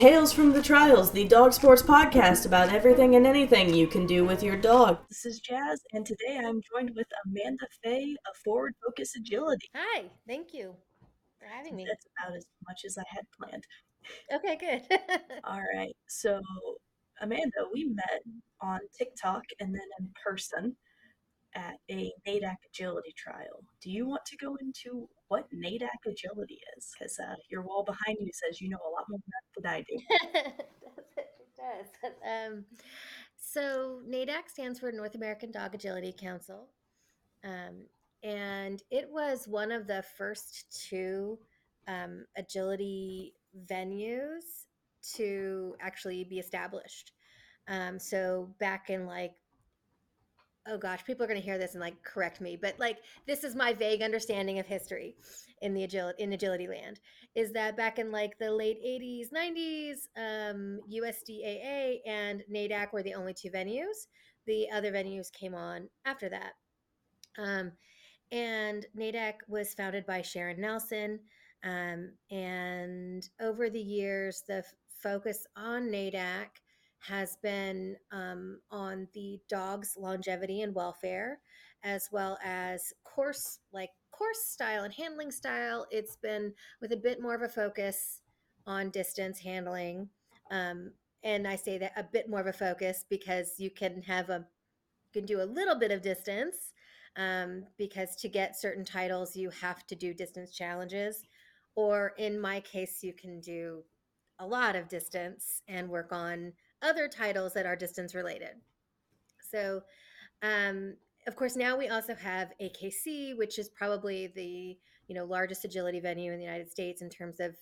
Tales from the Trials, the dog sports podcast about everything and anything you can do with your dog. This is Jazz, and today I'm joined with Amanda Faye of Forward Focus Agility. Hi, thank you for having me. That's about as much as I had planned. Okay, good. All right, so Amanda, we met on TikTok and then in person at a NADAC agility trial. Do you want to go into what NADAC agility is? Because your wall behind you says you know a lot more than I do. It does. So NADAC stands for North American Dog Agility Council. Um, and it was one of the first two agility venues to actually be established. So back in oh gosh, people are going to hear this and correct me, but this is my vague understanding of history in agility land, is that back in the late 80s 90s, USDAA and NADAC were the only two venues. The other venues came on after that. And NADAC was founded by Sharon Nelson. And over the years, the focus on NADAC has been on the dog's longevity and welfare, as well as course style and handling style. It's been with a bit more of a focus on distance handling. And I say that a bit more of a focus because you can do a little bit of distance, because to get certain titles, you have to do distance challenges. Or in my case, you can do a lot of distance and work on other titles that are distance related. So, um, of course, now we also have AKC, which is probably the largest agility venue in the United States in terms of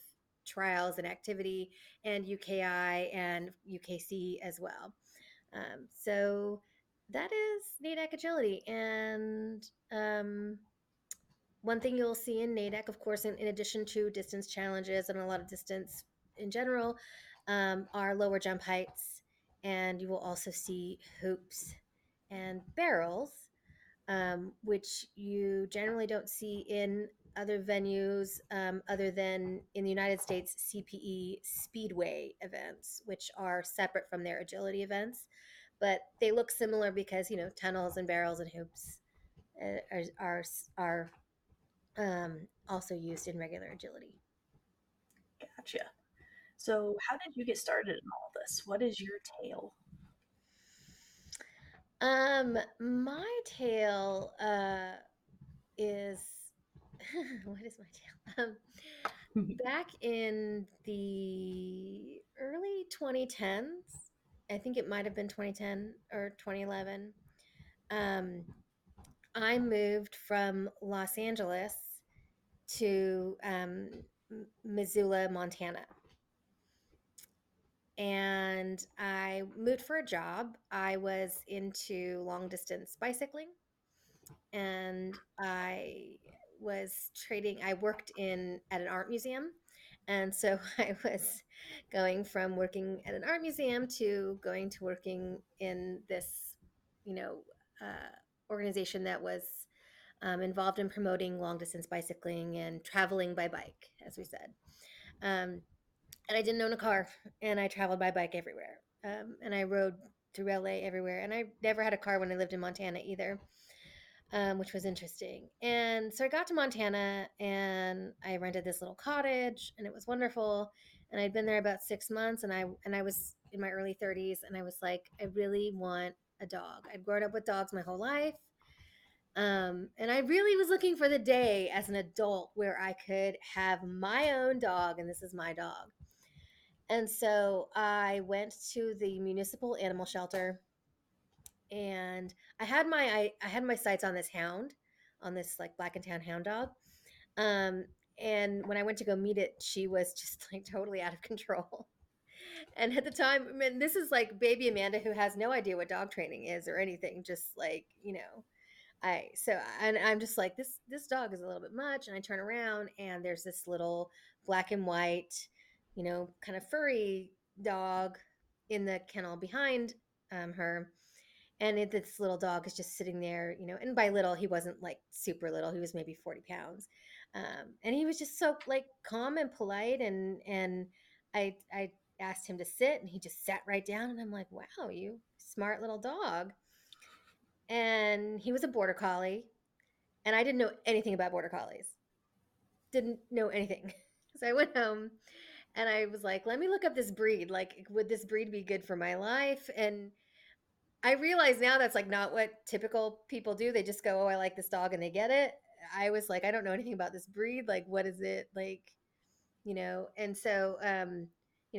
trials and activity, and UKI and UKC as well. So that is NADAC agility. And one thing you'll see in NADAC, of course, in addition to distance challenges and a lot of distance in general, are lower jump heights. And you will also see hoops and barrels, which you generally don't see in other venues, other than in the United States CPE Speedway events, which are separate from their agility events. But they look similar because tunnels and barrels and hoops are also used in regular agility. Gotcha. So, how did you get started in all this? What is your tale? My tale is what is my tale? Back in the early 2010s, I think it might have been 2010 or 2011. Um, I moved from Los Angeles to Missoula, Montana. And I moved for a job. I was into long distance bicycling, and I worked in at an art museum. And so I was going from working at an art museum to going to working in this, you know, organization that was involved in promoting long distance bicycling and traveling by bike, as we said. Um, and I didn't own a car, and I traveled by bike everywhere. And I rode through LA everywhere. And I never had a car when I lived in Montana either, which was interesting. And so I got to Montana and I rented this little cottage, and it was wonderful. And I'd been there about 6 months, and I was in my early 30s, and I was like, I really want a dog. I'd grown up with dogs my whole life. And I really was looking for the day as an adult where I could have my own dog, and this is my dog. And so I went to the municipal animal shelter, and I had my sights on this hound, on this black and tan hound dog. Um, and when I went to go meet it, she was just totally out of control. And at the time, I mean, this is baby Amanda, who has no idea what dog training is or anything. Just and I'm just like, this dog is a little bit much. And I turn around, and there's this little black and white, kind of furry dog in the kennel behind her. And this little dog is just sitting there, and by little, he wasn't super little. He was maybe 40 pounds. And he was just so calm and polite. And I asked him to sit, and he just sat right down. And I'm like, wow, you smart little dog. And he was a border collie, and I didn't know anything about border collies. Didn't know anything. So I went home and I was like, let me look up this breed. Like, would this breed be good for my life? And I realize now that's like not what typical people do. They just go, oh, I like this dog, and they get it. I was like, I don't know anything about this breed. Like, what is it? Like, and so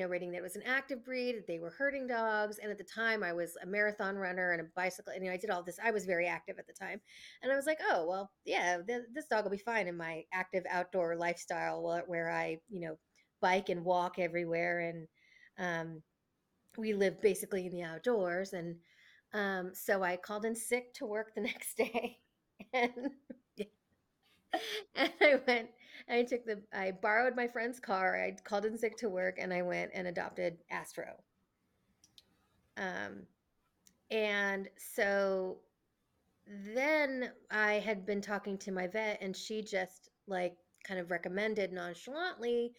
reading that it was an active breed, that they were herding dogs. And at the time I was a marathon runner and a bicycle, and I did all this. I was very active at the time, and I was like, oh well, yeah, this dog will be fine in my active outdoor lifestyle, where I bike and walk everywhere. And um, we live basically in the outdoors. And so I called in sick to work the next day. And and I went, I borrowed my friend's car. I called in sick to work, and I went and adopted Astro. Um, and so then I had been talking to my vet, and she just like kind of recommended nonchalantly,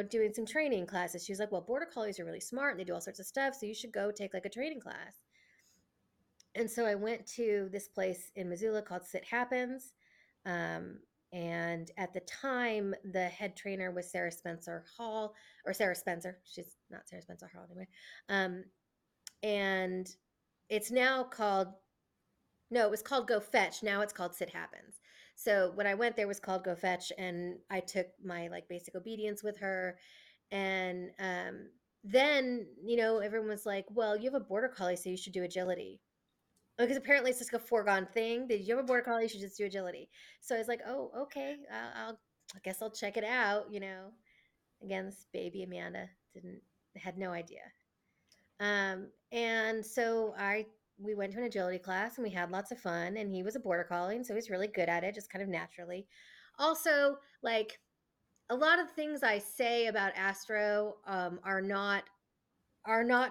doing some training classes. She was like, well, border collies are really smart and they do all sorts of stuff. So you should go take like a training class. And so I went to this place in Missoula called Sit Happens. Um, and at the time, the head trainer was Sarah Spencer Hall, or Sarah Spencer. She's not Sarah Spencer Hall anyway. Um, and it's now called, no, it was called Go Fetch. Now it's called Sit Happens. So when I went there, it was called Go Fetch, and I took my like basic obedience with her. And then, everyone was like, well, you have a border collie, so you should do agility, because apparently it's just like a foregone thing that you have a border collie, you should just do agility. So I was like, oh, okay, I guess I'll check it out. Again, this baby Amanda didn't had no idea. And so we went to an agility class, and we had lots of fun. And he was a border collie, and so he's really good at it, just kind of naturally. Also, like a lot of things I say about Astro are not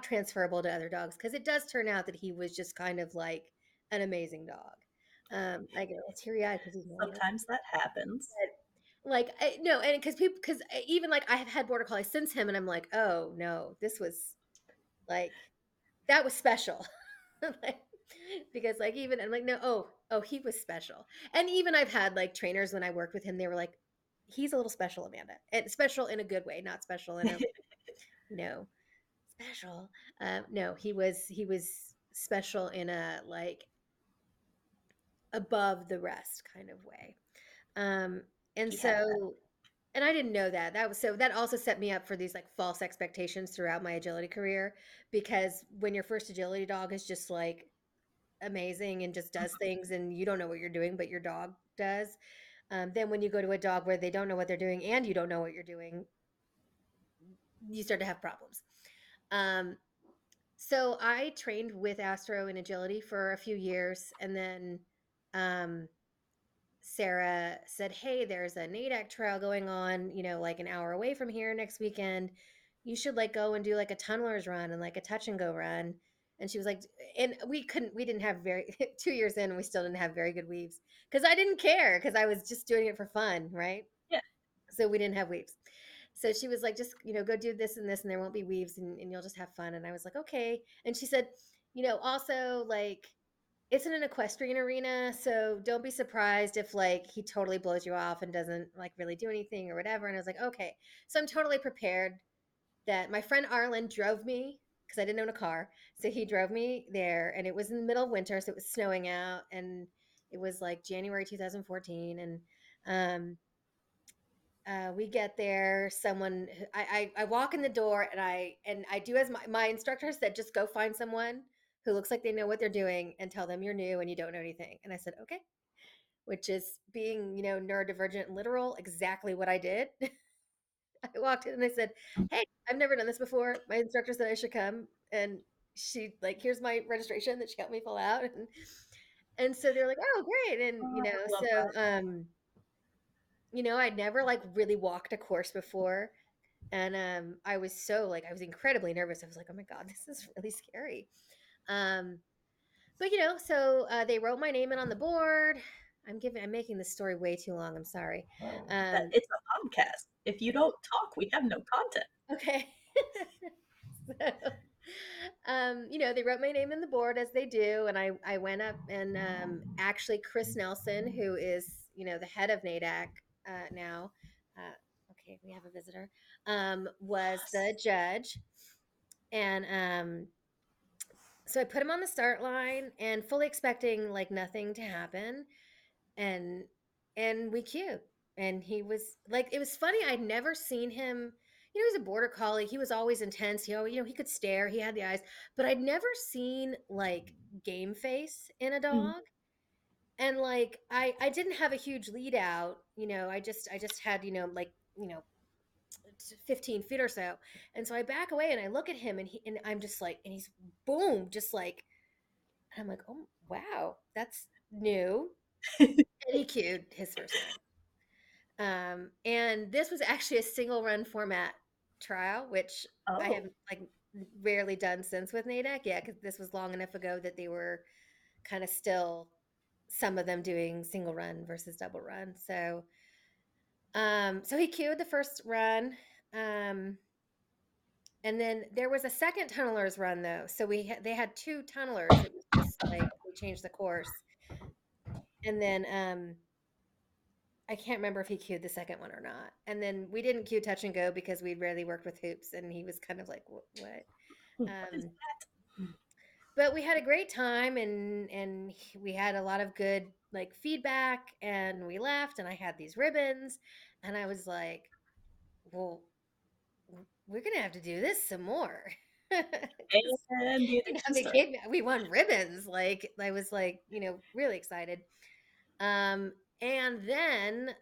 transferable to other dogs, because it does turn out that he was just kind of like an amazing dog. I get all teary eyed because he's my Sometimes that happens. like no, and because even like I have had border collies since him, and I'm like, oh no, this was like that was special. Like, because like even I'm like, no, oh, he was special. And even I've had like trainers when I worked with him, they were like, he's a little special, Amanda, and special in a good way, not special in a you know special. No, he was special in a like above the rest kind of way. Um, and He had that. so, and I didn't know that. That also set me up for these like false expectations throughout my agility career, because when your first agility dog is just like amazing and just does things, and you don't know what you're doing, but your dog does. Then when you go to a dog where they don't know what they're doing and you don't know what you're doing, you start to have problems. Um, So I trained with Astro in agility for a few years, and then um, Sarah said, "Hey, there's a NADAC trail going on, like an hour away from here next weekend. You should like go and do like a tunnelers run and like a touch and go run." And she was like, and we didn't have very 2 years in, and we still didn't have very good weaves, because I didn't care, because I was just doing it for fun, right? Yeah. So we didn't have weaves. So she was like, just, go do this and this, and there won't be weaves, and you'll just have fun. And I was like, okay. And she said, also like, it's in an equestrian arena. So don't be surprised if like he totally blows you off and doesn't like really do anything or whatever. And I was like, okay. So I'm totally prepared. That my friend Arlen drove me, because I didn't own a car. So he drove me there, and it was in the middle of winter. So it was snowing out, and it was like January 2014. And um, we get there. I walk in the door, and I do as my instructor said, just go find someone who looks like they know what they're doing and tell them you're new and you don't know anything. And I said, okay, which is being, neurodivergent and literal, exactly what I did. I walked in and I said, hey, I've never done this before. My instructor said I should come. And she like, here's my registration that she helped me fill out. And so they're like, oh, great. And, Oh, I love so, that. I'd never like really walked a course before. And I was so like, I was incredibly nervous. I was like, oh my God, this is really scary. Um, but so they wrote my name in on the board. I'm making this story way too long. I'm sorry. That Um, it's a podcast. If you don't talk, we have no content. okay. They wrote my name in the board as they do, and I went up and actually Chris Nelson, who is the head of NADAC now. Uh, okay, we have a visitor. Was Yes. the judge, and so I put him on the start line and fully expecting like nothing to happen, and we queued, and he was like, it was funny. I'd never seen him. He was a border collie. He was always intense. He could stare. He had the eyes, but I'd never seen like game face in a Mm. dog. And like I didn't have a huge lead out. I just had like 15 feet or so, and so I back away and I look at him, and I'm just like, and he's boom, just like, and I'm like, oh wow, that's new. And he cued his first run. And this was actually a single run format trial, which I have Oh, like rarely done since with NADAC. Yeah, because this was long enough ago that they were kind of still, some of them doing single run versus double run. So he queued the first run. Um, and then there was a second tunnelers run though. So they had two tunnelers. It was just like they changed the course. And then I can't remember if he queued the second one or not. And then we didn't queue touch and go because we'd rarely worked with hoops, and he was kind of like, What?" what is Um, that? Mm. but we had a great time, and we had a lot of good like feedback, and we left, and I had these ribbons, and I was like, "Well, we're gonna have to do this some more." Because And the addiction they started. gave me, we won ribbons. Like I was like, really excited. And then,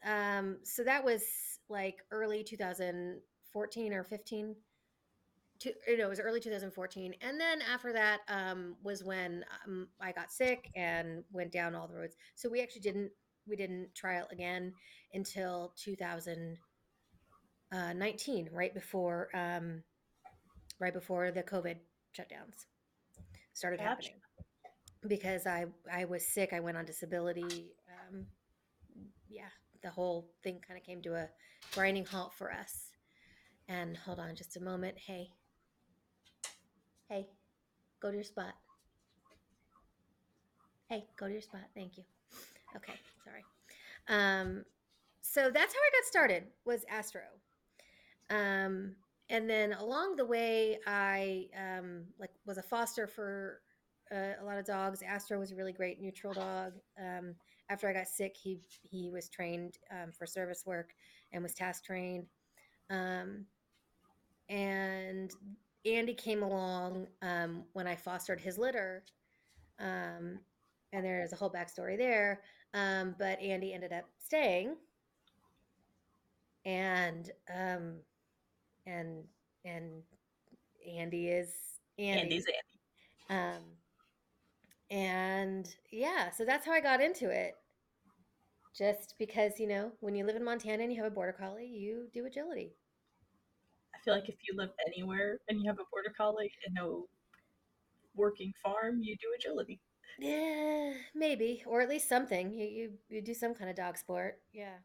so that was like early 2014 or 15. It was early 2014. And then after that was when I got sick and went down all the roads. So we didn't trial again until 2019, right before the COVID shutdowns started Gotcha. happening. Because I was sick, I went on disability. Yeah, the whole thing kind of came to a grinding halt for us. And hold on just a moment. Hey, hey, go to your spot. Hey, go to your spot. Thank you. Okay, sorry. Um, so that's how I got started, was Astro. Um, and then along the way, I like was a foster for a lot of dogs. Astro was a really great neutral dog. After I got sick, he was trained for service work and was task trained. Um, and Andy came along when I fostered his litter. Um, and there's a whole backstory there. But Andy ended up staying, and and and Andy is Andy's Andy. Andy. Um, and yeah, so that's how I got into it. Just because, when you live in Montana and you have a border collie, you do agility. I feel like if you live anywhere and you have a border collie and no working farm, you do agility. Yeah, maybe, or at least something. You do some kind of dog sport. Yeah.